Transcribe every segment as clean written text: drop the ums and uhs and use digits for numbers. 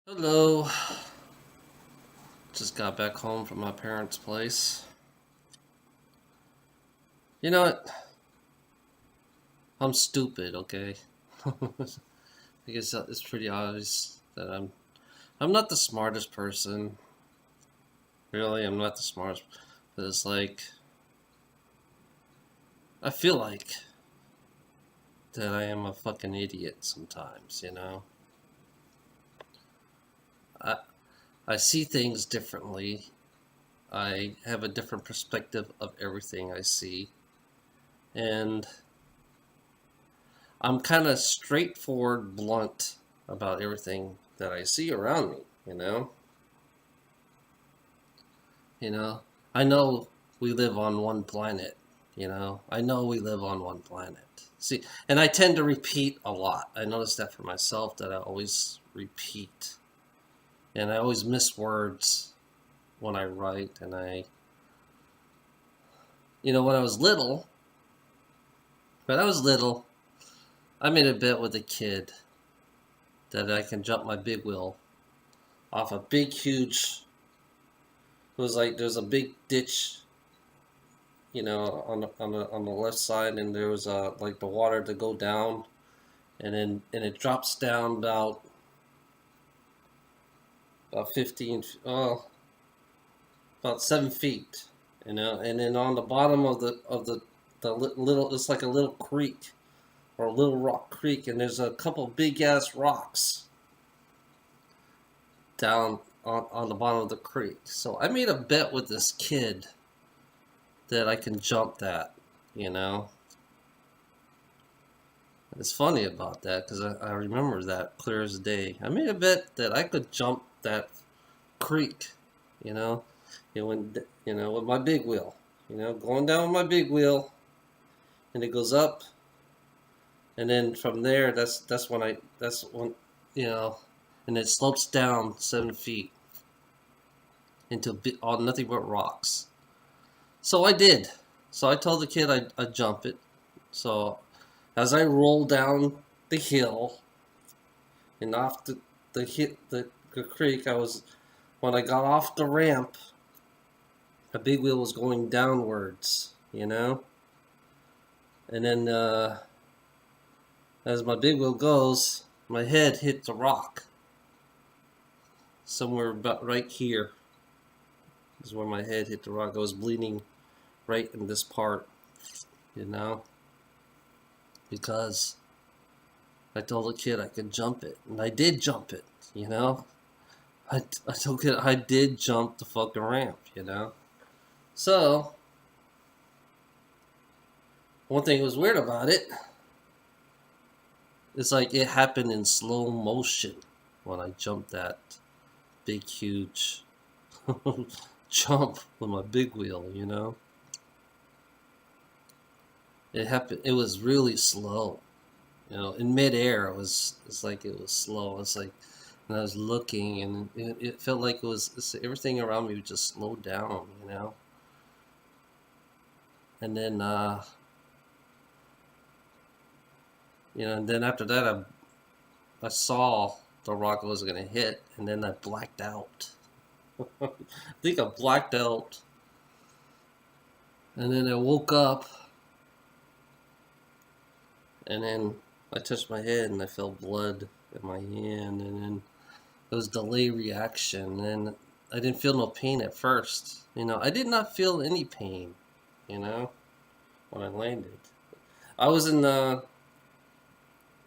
Hello. Just got back home from my parents' place. You know what? I'm stupid, okay? I guess it's pretty obvious that I'm not the smartest person. Really, I'm not the smartest. But it's like I feel like that I am a fucking idiot sometimes, you know? I I see things differently. I have a different perspective of everything I see. And I'm kind of straightforward, blunt about everything that I see around me, you know? You know, I know we live on one planet, you know? I know we live on one planet. See, and I tend to repeat a lot. I notice that for myself that I always repeat. And I always miss words when I write and when when I was little, I made a bet with a kid that I can jump my big wheel off a big huge. It was like there's a big ditch, on the left side, and there was like the water to go down, and it drops down about 15, about 7 feet, and then on the bottom of the little, it's like a little creek or a little rock creek, and there's a couple big ass rocks down on the bottom of the creek. So I made a bet with this kid that I can jump that, you know. It's funny about that because I remember that clear as day. I made a bet that I could jump that creek, you know, with my big wheel, going down with my big wheel, and it goes up, and then from there, that's when, you know, and it slopes down 7 feet into all nothing but rocks. So I did. So I told the kid I'd jump it. So as I rolled down the hill and off the creek, when I got off the ramp, the big wheel was going downwards, and then as my big wheel goes, my head hit the rock somewhere about right here. Is where my head hit the rock. I was bleeding right in this part, you know, because I told the kid I could jump it, and I did jump it, you know. I told the kid I did jump the fucking ramp, you know. So one thing that was weird about it, it's like it happened in slow motion when I jumped that big huge jump with my big wheel, you know. It happened. It was really slow, in midair. It's like it was slow. It's like, and I was looking, and it felt like everything around me just slowed down, And then, and then after that, I saw the rock I was gonna hit, and then I blacked out. I think I blacked out, and then I woke up, and then I touched my head, and I felt blood in my hand, and then it was delay reaction, and I didn't feel no pain at first. I did not feel any pain, when I landed. I was in the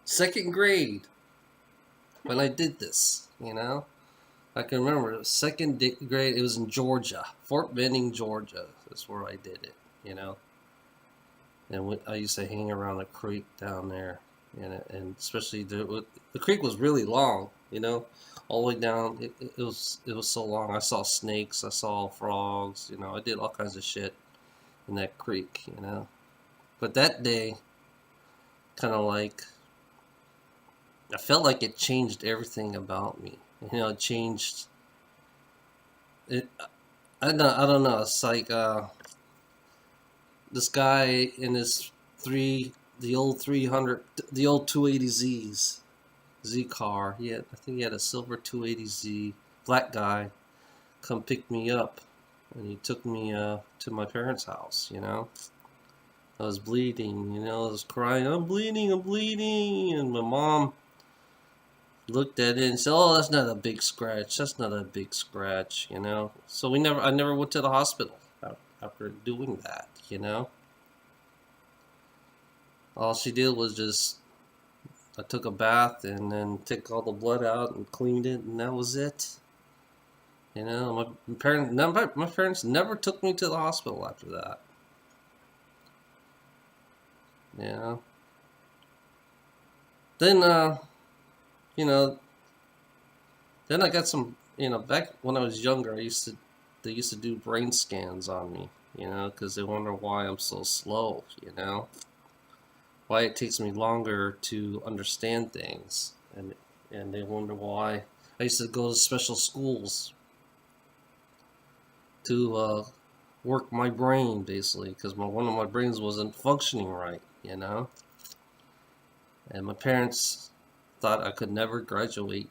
second grade when I did this, I can remember second grade. It was in Georgia, Fort Benning, Georgia. That's where I did it, And I used to hang around a creek down there, and especially the creek was really long, all the way down. It was so long. I saw snakes, I saw frogs, I did all kinds of shit in that creek, But that day, kind of like, I felt like it changed everything about me. It changed it. I don't know. It's like this guy in his the old 300, the old 280Zs. Z car. I think he had a silver 280Z, black guy, come pick me up, and he took me to my parents' house. I was bleeding. I was crying. I'm bleeding. I'm bleeding. And my mom looked at it and said, "Oh, that's not a big scratch. That's not a big scratch." So I never went to the hospital after doing that. All she did was just I took a bath and then took all the blood out and cleaned it, and that was it. My parents never took me to the hospital after that. Yeah. Then you know, then I got some. Back when I was younger, they used to do brain scans on me. Because they wonder why I'm so slow. Why it takes me longer to understand things, and they wonder why. I used to go to special schools to work my brain, basically, because one of my brains wasn't functioning right. And my parents thought I could never graduate.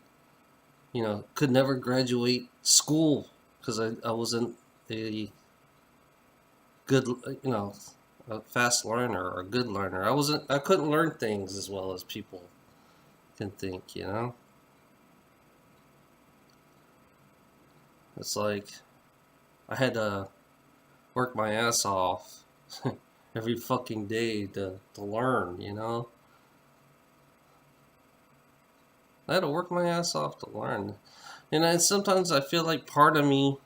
Could never graduate school because I wasn't a good, a fast learner or a good learner. I couldn't learn things as well as people can think. It's like I had to work my ass off every fucking day to learn. I had to work my ass off to learn. And sometimes I feel like part of me,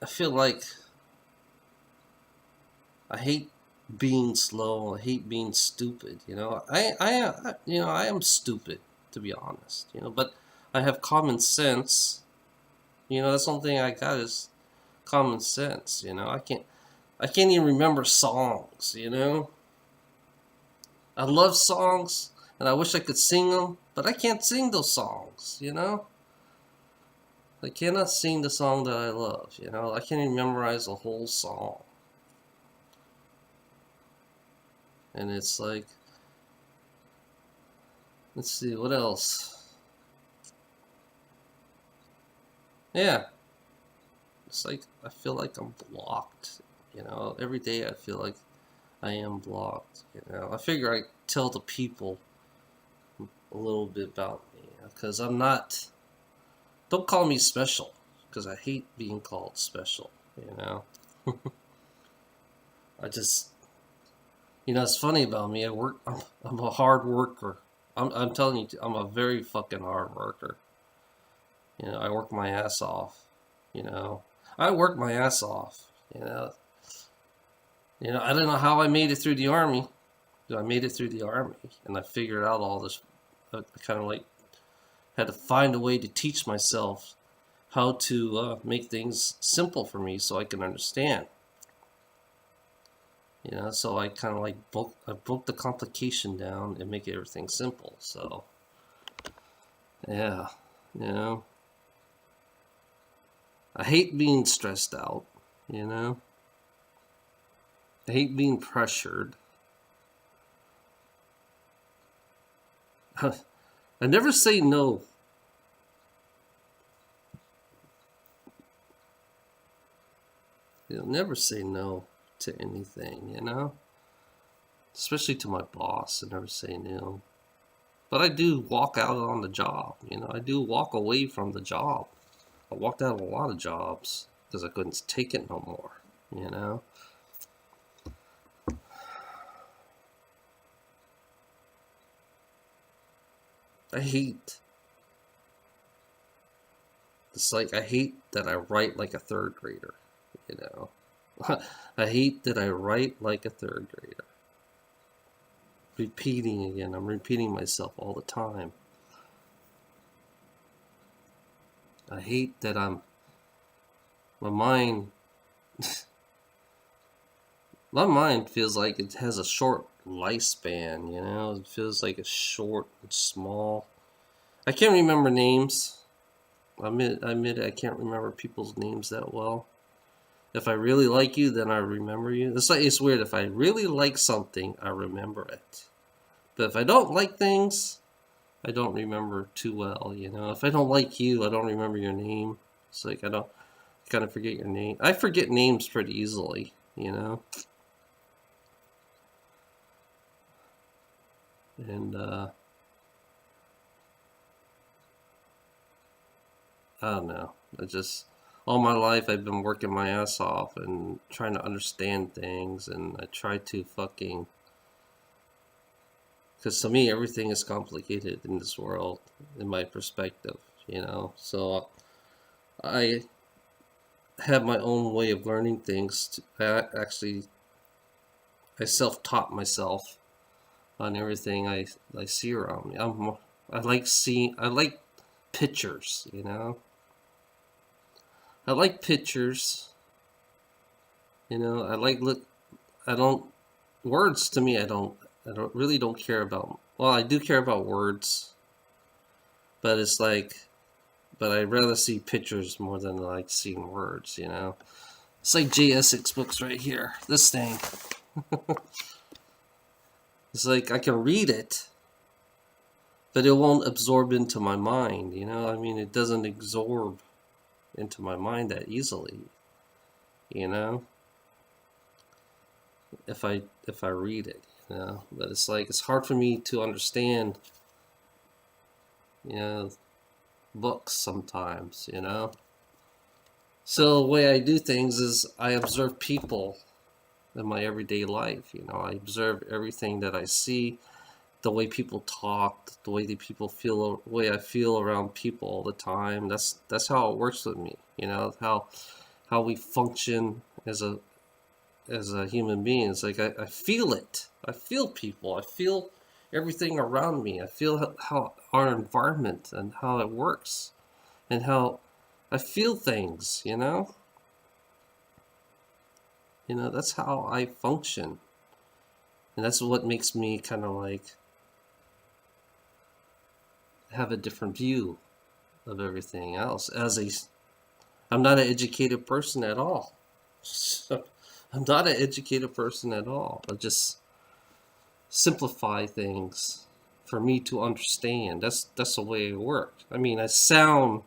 I feel like I hate being slow. I hate being stupid. I am stupid, to be honest. But I have common sense. That's the only thing I got is common sense. I can't even remember songs. I love songs, and I wish I could sing them, but I can't sing those songs. I cannot sing the song that I love. I can't even memorize a whole song. And it's like, let's see, what else? Yeah, it's like I feel like I'm blocked. Every day I feel like I am blocked. I figure I tell the people a little bit about me because I'm not. Don't call me special because I hate being called special. I just. It's funny about me. I'm a hard worker. I'm telling you, I'm a very fucking hard worker. I work my ass off. I work my ass off. I don't know how I made it through the army. I made it through the army, and I figured out all this. I kind of like had to find a way to teach myself how to make things simple for me so I can understand. So I kind of like broke the complication down and make everything simple. So, yeah, I hate being stressed out. I hate being pressured. I never say no. Never say no to anything, especially to my boss. I never say no. But I do walk out on the job. I do walk away from the job. I walked out of a lot of jobs because I couldn't take it no more. I hate. It's like I hate that I write like a third grader. I hate that I write like a third grader. Repeating again. I'm repeating myself all the time. I hate that my mind feels like it has a short lifespan. It feels like it's short and small. I can't remember names. I admit I can't remember people's names that well. If I really like you, then I remember you. It's weird. If I really like something, I remember it. But if I don't like things, I don't remember too well, you know. If I don't like you, I don't remember your name. It's like I don't kind of forget your name. I forget names pretty easily, you know. And I don't know. I just all my life I've been working my ass off and trying to understand things, and I try to fucking because to me everything is complicated in this world, in my perspective, you know. So I have my own way of learning things. Actually, I self-taught myself on everything I see around me. I like pictures, you know. I like pictures, you know. I don't words to me. I don't really don't care about. Well, I do care about words, but it's like, but I'd rather see pictures more than like seeing words, you know. It's like J.S.X books right here. This thing. It's like I can read it, but it won't absorb into my mind, you know. I mean, it doesn't absorb into my mind that easily, you know. If I read it, you know. But it's like it's hard for me to understand, you know, books sometimes, you know. So the way I do things is I observe people in my everyday life, you know. I observe everything that I see, the way people talk, the way that people feel, the way I feel around people all the time. That's how it works with me, you know. How we function as a human being. It's like I feel it. I feel people. I feel everything around me. I feel how our environment and how it works, and how I feel things. You know. You know, that's how I function, and that's what makes me kind of like have a different view of everything else. I'm not an educated person at all. I'm not an educated person at all. I just simplify things for me to understand. That's the way it works. I mean, the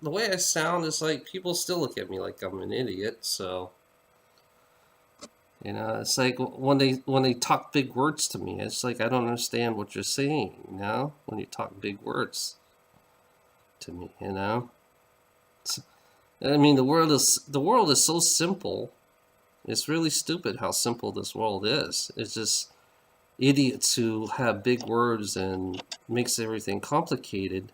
way I sound is like people still look at me like I'm an idiot. So, you know, it's like when they talk big words to me, it's like I don't understand what you're saying. You know, when you talk big words to me, you know. I mean, the world is so simple. It's really stupid how simple this world is. It's just idiots who have big words and makes everything complicated.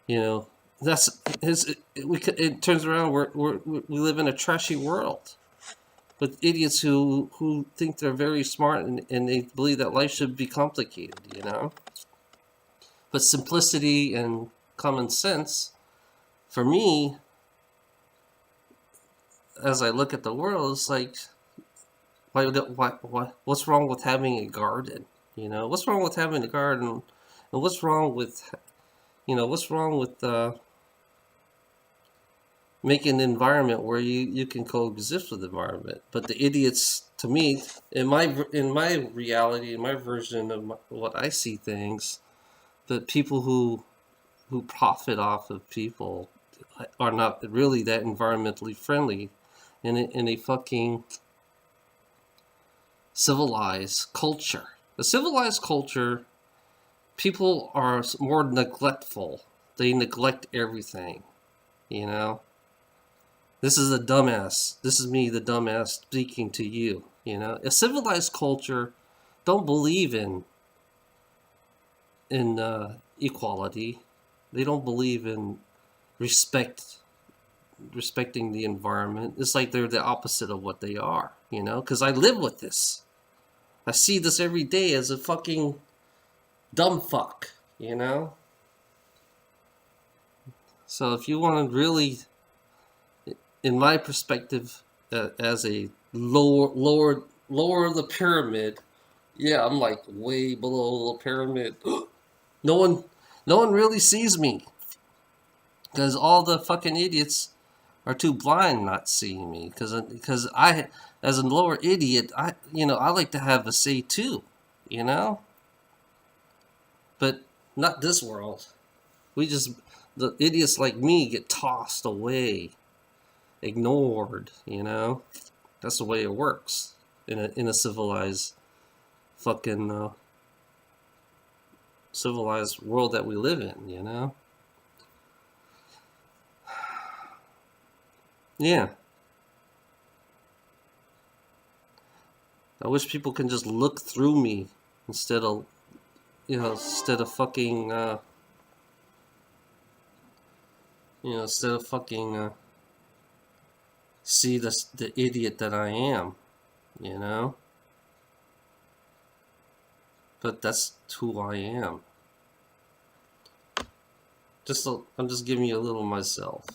You know, it turns around. We live in a trashy world with idiots who think they're very smart and they believe that life should be complicated. You know, but simplicity and common sense, for me, as I look at the world, it's like, what's wrong with having a garden? You know, what's wrong with having a garden? And what's wrong with, what's wrong with making an environment where you can coexist with the environment? But the idiots, to me, in my reality, in my version of what I see things, the people who profit off of people are not really that environmentally friendly, in a fucking civilized culture. A civilized culture, people are more neglectful. They neglect everything, you know. This is a dumbass. This is me, the dumbass, speaking to you. You know, a civilized culture don't believe in equality. They don't believe in respecting the environment. It's like they're the opposite of what they are. You know, because I live with this. I see this every day as a fucking dumb fuck. You know. So if you want to really, in my perspective, as a lower the pyramid, yeah, I'm like way below the pyramid. no one, no one really sees me because all the fucking idiots are too blind not seeing me. Because I, as a lower idiot, I like to have a say too. you know? But not this world. The idiots like me get tossed away, ignored, you know? That's the way it works in a civilized fucking civilized world that we live in, you know? Yeah. I wish people can just look through me instead of, instead of fucking, instead of fucking see the idiot that I am, you know? But that's who I am. I'm just giving you a little myself.